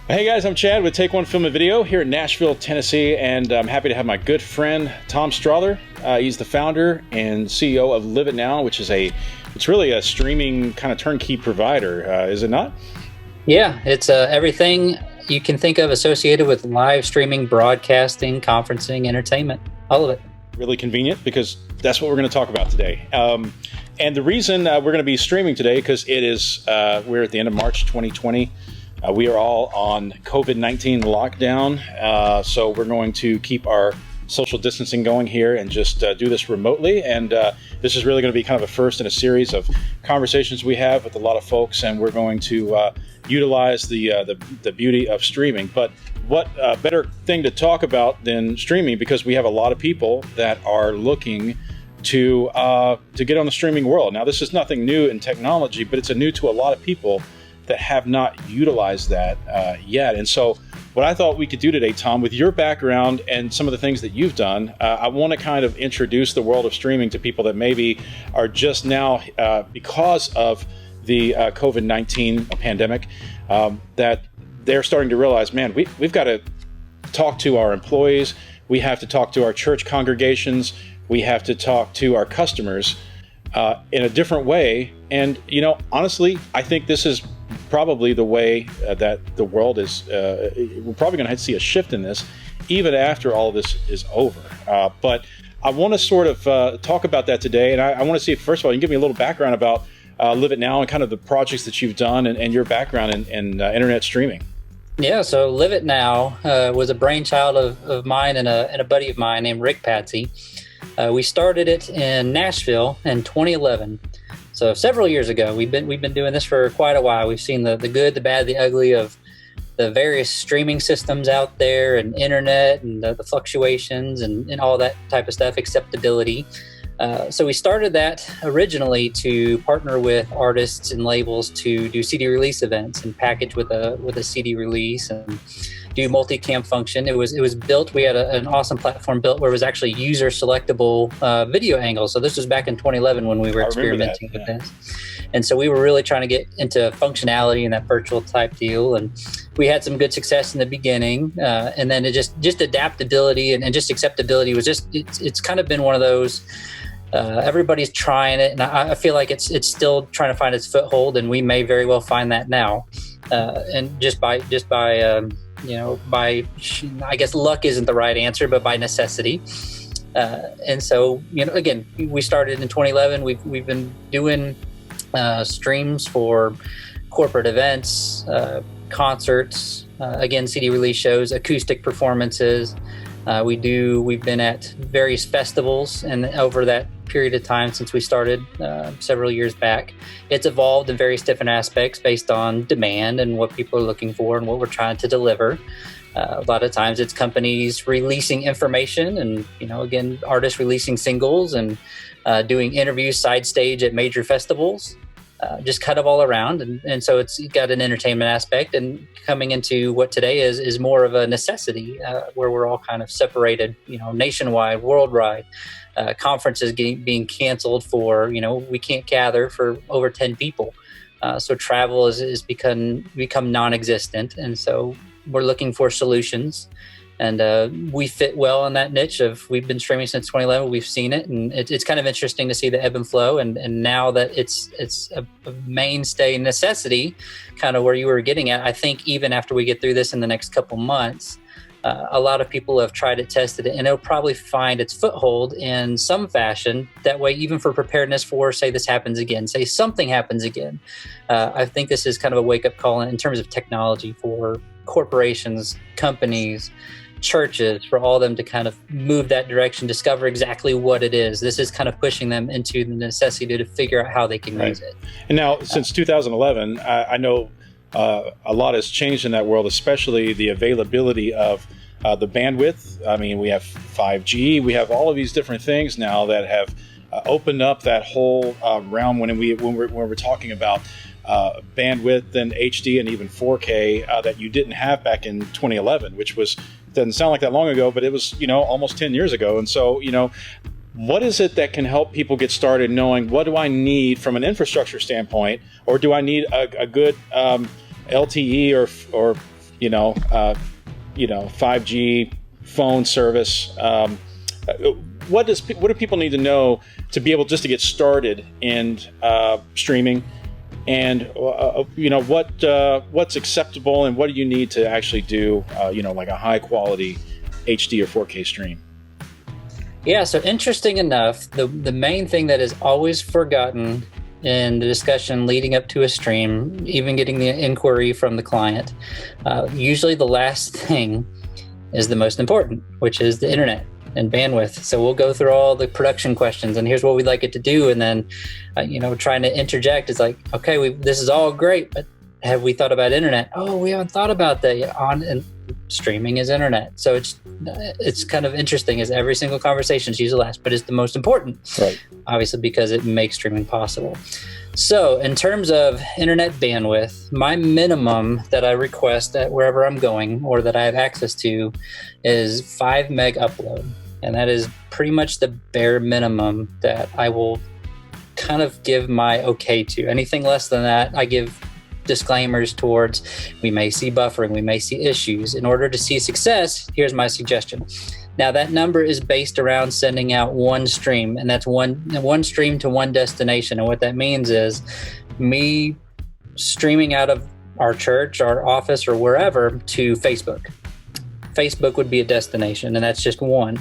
Hey guys, I'm Chad with Take One Film and Video here in Nashville, Tennessee, and I'm happy to have my good friend Tom Strother. He's the founder and CEO of LiveItNow, which is it's really a streaming kind of turnkey provider, is it not? Yeah, it's everything you can think of associated with live streaming, broadcasting, conferencing, entertainment, all of it. Really convenient because that's what we're going to talk about today. And the reason we're going to be streaming today, because we're at the end of March 2020. We are all on COVID-19 lockdown, so we're going to keep our social distancing going here and just do this remotely. And this is really going to be kind of a first in a series of conversations we have with a lot of folks, and we're going to utilize the beauty of streaming. But what better thing to talk about than streaming, because we have a lot of people that are looking to get on the streaming world. Now, this is nothing new in technology, but it's new to a lot of people that have not utilized that yet. And so what I thought we could do today, Tom, with your background and some of the things that you've done, I want to kind of introduce the world of streaming to people that maybe are just now, because of the COVID-19 pandemic, that they're starting to realize, man, we've got to talk to our employees, we have to talk to our church congregations, we have to talk to our customers in a different way. And, honestly, I think this is probably the way that the world is. We're probably going to see a shift in this even after all of this is over. But I want to sort of talk about that today. And I want to see if, first of all, you can give me a little background about LiveItNow and kind of the projects that you've done and your background in internet streaming. Yeah, so LiveItNow was a brainchild of mine and a buddy of mine named Rick Patsy. We started it in Nashville in 2011. So several years ago. We've been doing this for quite a while. We've seen the good, the bad, the ugly of the various streaming systems out there, and internet, and the fluctuations, and all that type of stuff, acceptability. So we started that originally to partner with artists and labels to do CD release events and package with a CD release and do multicam function. It was built. We had an awesome platform built where it was actually user selectable video angles. So this was back in 2011 when we were experimenting with this. And so we were really trying to get into functionality and that virtual type deal. And we had some good success in the beginning. And then it just adaptability and just acceptability was it's kind of been one of those. Everybody's trying it, and I feel like it's still trying to find its foothold, and we may very well find that now. And just by I guess luck isn't the right answer, but by necessity. And so, again, we started in 2011. We've been doing streams for corporate events, concerts, again, CD release shows, acoustic performances. We've been at various festivals, and over that period of time since we started several years back, it's evolved in various different aspects based on demand and what people are looking for and what we're trying to deliver. A lot of times it's companies releasing information and, again, artists releasing singles and doing interviews side stage at major festivals. Just kind of all around. And so it's got an entertainment aspect, and coming into what today is more of a necessity where we're all kind of separated, nationwide, worldwide, conferences being canceled for, we can't gather for over 10 people. So travel is become non-existent. And so we're looking for solutions. And we fit well in that niche of we've been streaming since 2011. We've seen it, and it's kind of interesting to see the ebb and flow. And now that it's a mainstay necessity, kind of where you were getting at, I think even after we get through this in the next couple months, a lot of people have tried it, tested it, and it'll probably find its foothold in some fashion. That way, even for preparedness for, say, this happens again, say something happens again. I think this is kind of a wake-up call in terms of technology for corporations, companies, churches, for all of them to kind of move that direction, discover exactly what it is. This is kind of pushing them into the necessity to figure out how they can use it. And now, since 2011, I know a lot has changed in that world, especially the availability of the bandwidth. I mean, we have 5G, we have all of these different things now that have opened up that whole realm when we're talking about bandwidth and HD and even 4K that you didn't have back in 2011, which doesn't sound like that long ago, but it was, almost 10 years ago. And so, what is it that can help people get started knowing what do I need from an infrastructure standpoint, or do I need a good LTE or 5G phone service. What do people need to know to be able just to get started in streaming? And what's acceptable, and what do you need to actually do like a high quality HD or 4K stream? Yeah, so interesting enough, the main thing that is always forgotten in the discussion leading up to a stream, even getting the inquiry from the client, usually the last thing is the most important, which is the internet and bandwidth. So we'll go through all the production questions, and here's what we'd like it to do, and then trying to interject is like, okay, this is all great, but have we thought about internet? Oh, we haven't thought about that yet. And streaming is internet. So it's kind of interesting, as every single conversation is usually last, but it's the most important, right? Obviously, because it makes streaming possible. So in terms of internet bandwidth, my minimum that I request at wherever I'm going or that I have access to is 5 meg upload. And that is pretty much the bare minimum that I will kind of give my okay to. Anything less than that, I give disclaimers towards. We may see buffering, we may see issues. In order to see success, here's my suggestion. Now that number is based around sending out one stream, and that's one stream to one destination. And what that means is me streaming out of our church, our office, or wherever to Facebook. Facebook would be a destination, and that's just one.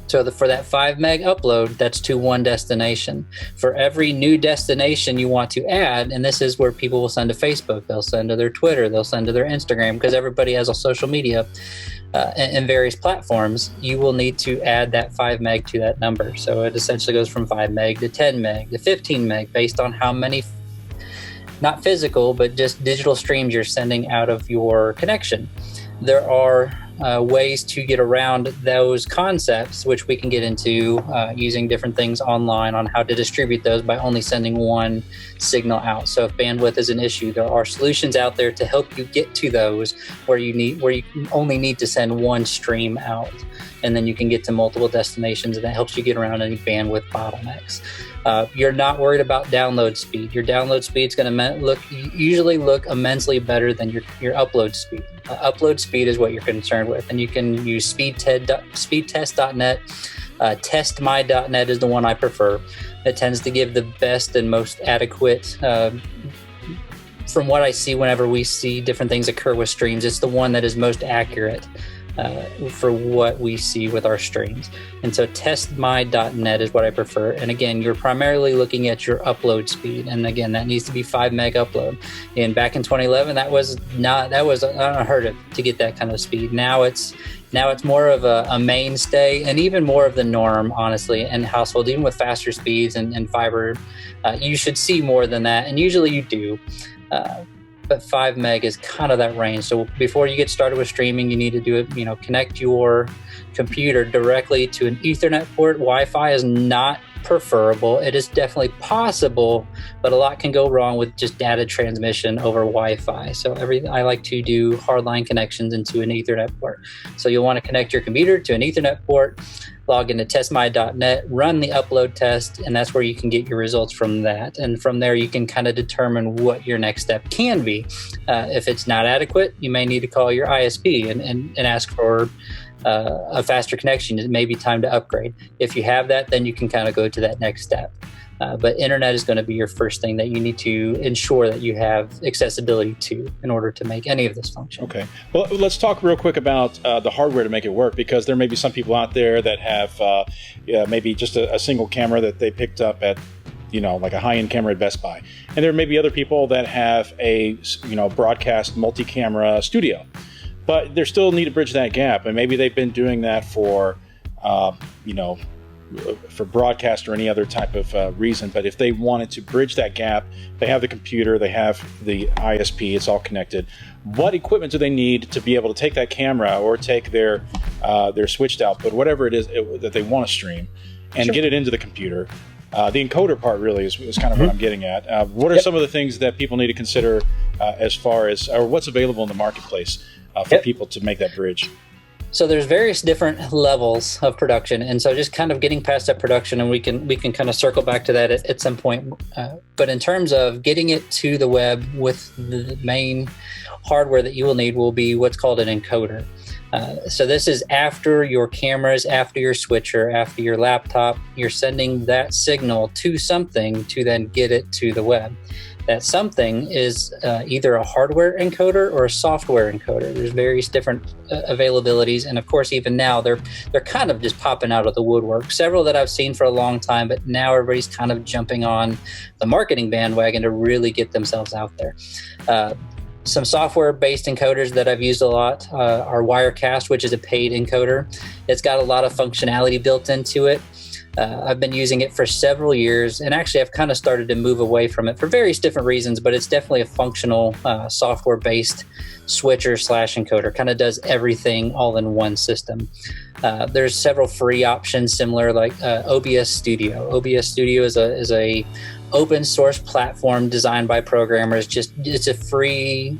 So for that 5 meg upload, that's to one destination. For every new destination you want to add, and this is where people will send to Facebook, they'll send to their Twitter, they'll send to their Instagram, because everybody has a social media and various platforms, you will need to add that 5 meg to that number. So it essentially goes from 5 meg to 10 meg to 15 meg based on how many, not physical, but just digital streams you're sending out of your connection. There are ways to get around those concepts, which we can get into using different things online on how to distribute those by only sending one signal out. So if bandwidth is an issue, there are solutions out there to help you get to those where you only need to send one stream out, and then you can get to multiple destinations, and that helps you get around any bandwidth bottlenecks. You're not worried about download speed. Your download speed is going to usually look immensely better than your upload speed. Upload speed is what you're concerned with, and you can use speedtest.net. Testmy.net is the one I prefer. It tends to give the best and most adequate. From what I see, whenever we see different things occur with streams, it's the one that is most accurate for what we see with our streams. And so testmy.net is what I prefer. And again, you're primarily looking at your upload speed. And again, that needs to be 5 meg upload. And back in 2011, that was unheard of to get that kind of speed. Now it's more of a mainstay and even more of the norm, honestly, in households, even with faster speeds and fiber. You should see more than that. And usually you do. But 5 meg is kind of that range. So before you get started with streaming, you need to do it, connect your computer directly to an Ethernet port. Wi-Fi is not preferable. It is definitely possible, but a lot can go wrong with just data transmission over Wi-Fi. So I like to do hardline connections into an Ethernet port. So you'll want to connect your computer to an Ethernet port, log into testmy.net, run the upload test, and that's where you can get your results from that. And from there, you can kind of determine what your next step can be. If it's not adequate, you may need to call your ISP and ask for a faster connection. It may be time to upgrade. If you have that, then you can kind of go to that next step. But internet is going to be your first thing that you need to ensure that you have accessibility to in order to make any of this function. Okay. Well, let's talk real quick about the hardware to make it work, because there may be some people out there that have maybe just a single camera that they picked up at, like a high-end camera at Best Buy. And there may be other people that have a, broadcast multi-camera studio. But they still need to bridge that gap, and maybe they've been doing that for, for broadcast or any other type of reason. But if they wanted to bridge that gap, they have the computer, they have the ISP, it's all connected. What equipment do they need to be able to take that camera or take their switched output, whatever it is that they want to stream, and get it into the computer? The encoder part really is kind of what I'm getting at. What are some of the things that people need to consider as far as, or what's available in the marketplace for people to make that bridge? So there's various different levels of production, and so just kind of getting past that production, and we can kind of circle back to that at some point. But in terms of getting it to the web, with the main hardware that you will need will be what's called an encoder. So this is after your cameras, after your switcher, after your laptop, you're sending that signal to something to then get it to the web. That something is either a hardware encoder or a software encoder. There's various different availabilities, and of course, even now they're kind of just popping out of the woodwork. Several that I've seen for a long time, but now everybody's kind of jumping on the marketing bandwagon to really get themselves out there. Some software-based encoders that I've used a lot are Wirecast, which is a paid encoder. It's got a lot of functionality built into it. I've been using it for several years, and actually I've kind of started to move away from it for various different reasons, but it's definitely a functional software-based switcher / encoder. Kind of does everything all in one system. There's several free options similar, like OBS Studio. OBS Studio is a open source platform designed by programmers. It's a free,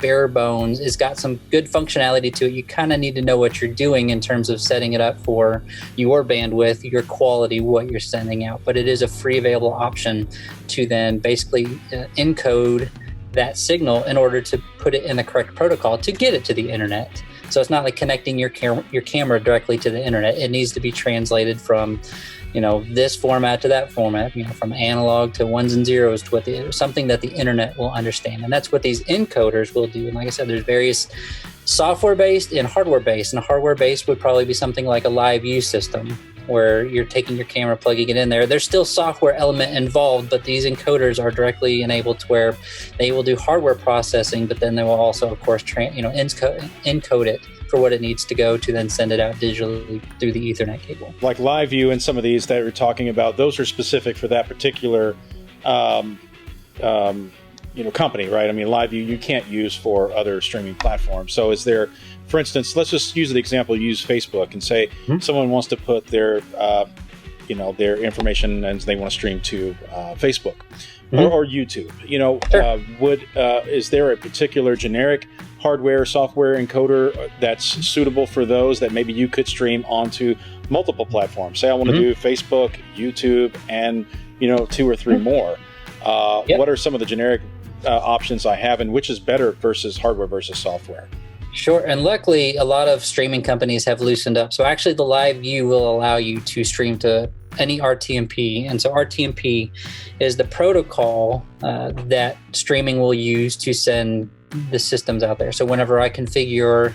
bare bones. It's got some good functionality to it. You kind of need to know what you're doing in terms of setting it up for your bandwidth, your quality, what you're sending out. But it is a free available option to then basically encode that signal in order to put it in the correct protocol to get it to the internet. So it's not like connecting your camera directly to the internet. It needs to be translated from this format to that format, from analog to ones and zeros to something that the internet will understand. And that's what these encoders will do. And like I said, there's various software-based and hardware-based. And hardware-based would probably be something like a LiveItNow system, where you're taking your camera, plugging it in there. There's still software element involved, but these encoders are directly enabled to where they will do hardware processing, but then they will also, of course, encode it for what it needs to go to then send it out digitally through the Ethernet cable. Like LiveItNow and some of these that we're talking about, those are specific for that particular company, right? I mean, LiveItNow you can't use for other streaming platforms. So is there, for instance, let's just use the example, use Facebook and say someone wants to put their their information and they want to stream to Facebook or YouTube. Sure. Is there a particular generic hardware, software encoder that's suitable for those that maybe you could stream onto multiple platforms? Say I want to do Facebook, YouTube, and 2 or 3 more. What are some of the generic options I have, and which is better versus hardware versus software? Sure, and luckily a lot of streaming companies have loosened up. So actually the LiveItNow will allow you to stream to any RTMP. And so RTMP is the protocol that streaming will use to send the systems out there. So whenever I configure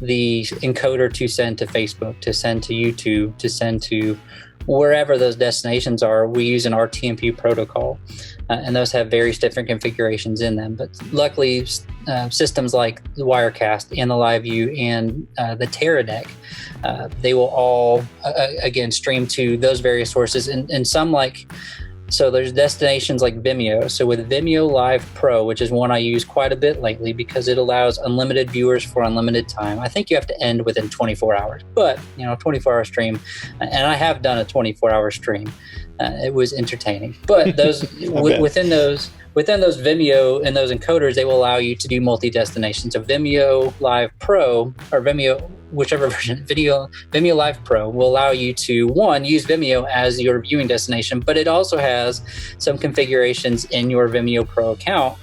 the encoder to send to Facebook, to send to YouTube, to send to wherever those destinations are, we use an RTMP protocol. And those have various different configurations in them. But luckily, systems like the Wirecast and the LiveItNow and the Teradek, they will all, again, stream to those various sources. And some so there's destinations like Vimeo. So with Vimeo Live Pro, which is one I use quite a bit lately because it allows unlimited viewers for unlimited time. I think you have to end within 24 hours, but 24-hour stream. And I have done a 24-hour stream. It was entertaining, but those within those Vimeo and those encoders, they will allow you to do multi-destination. So Vimeo Live Pro or Vimeo, whichever version, Vimeo Live Pro will allow you to, one, use Vimeo as your viewing destination, but it also has some configurations in your Vimeo Pro account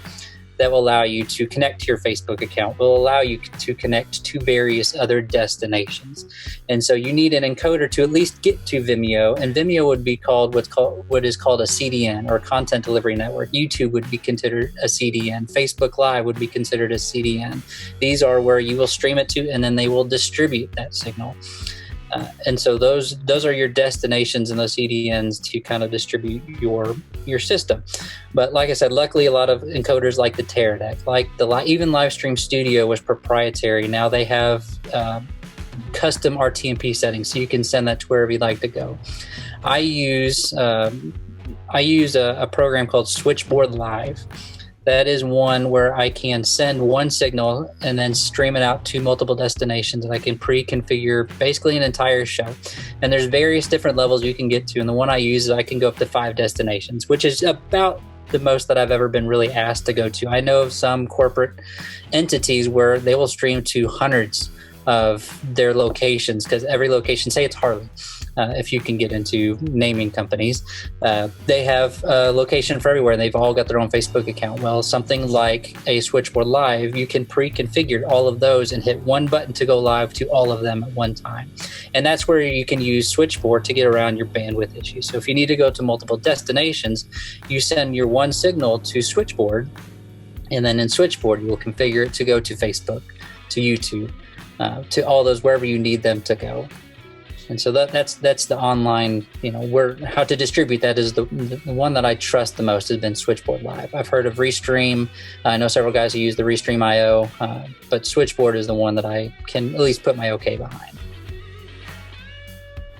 that will allow you to connect to your Facebook account, will allow you to connect to various other destinations. And so you need an encoder to at least get to Vimeo, and Vimeo would be called what is called a CDN, or a content delivery network. YouTube would be considered a CDN. Facebook Live would be considered a CDN. These are where you will stream it to, and then they will distribute that signal. And so those are your destinations and those CDNs to kind of distribute your system. But like I said, luckily a lot of encoders like the Teradek, like even Livestream Studio was proprietary. Now they have custom RTMP settings, so you can send that to wherever you'd like to go. I use a program called Switchboard Live. That is one where I can send one signal and then stream it out to multiple destinations, and I can pre-configure basically an entire show. And there's various different levels you can get to, and the one I use is I can go up to 5 destinations, which is about the most that I've ever been really asked to go to. I know of some corporate entities where they will stream to hundreds of their locations, because every location, say it's Harley, if you can get into naming companies, they have a location for everywhere, and they've all got their own Facebook account. Well, something like a Switchboard Live, you can pre-configure all of those and hit one button to go live to all of them at one time. And that's where you can use Switchboard to get around your bandwidth issues. So if you need to go to multiple destinations, you send your one signal to Switchboard, and then in Switchboard, you will configure it to go to Facebook, to YouTube, to all those wherever you need them to go. And so that's the online, how to distribute that is the one that I trust the most has been Switchboard Live. I've heard of Restream. I know several guys who use the Restream IO, but Switchboard is the one that I can at least put my okay behind.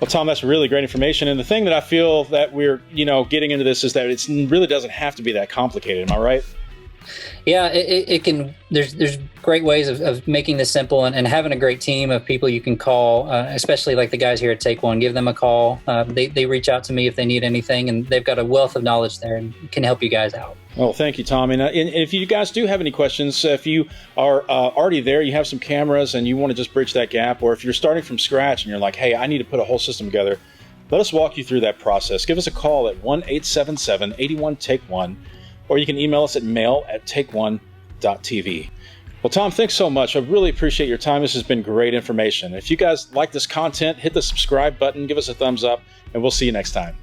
Well, Tom, that's really great information. And the thing that I feel that we're, getting into this is that it really doesn't have to be that complicated. Am I right? Yeah, it can. There's great ways of making this simple, and having a great team of people you can call, especially like the guys here at Take One. Give them a call. They reach out to me if they need anything, and they've got a wealth of knowledge there and can help you guys out. Well, thank you, Tom. And if you guys do have any questions, if you are already there, you have some cameras and you want to just bridge that gap, or if you're starting from scratch and you're like, hey, I need to put a whole system together, let us walk you through that process. Give us a call at 1-877-81-TAKE-1. Or you can email us at mail@takeone.tv. Well, Tom, thanks so much. I really appreciate your time. This has been great information. If you guys like this content, hit the subscribe button, give us a thumbs up, and we'll see you next time.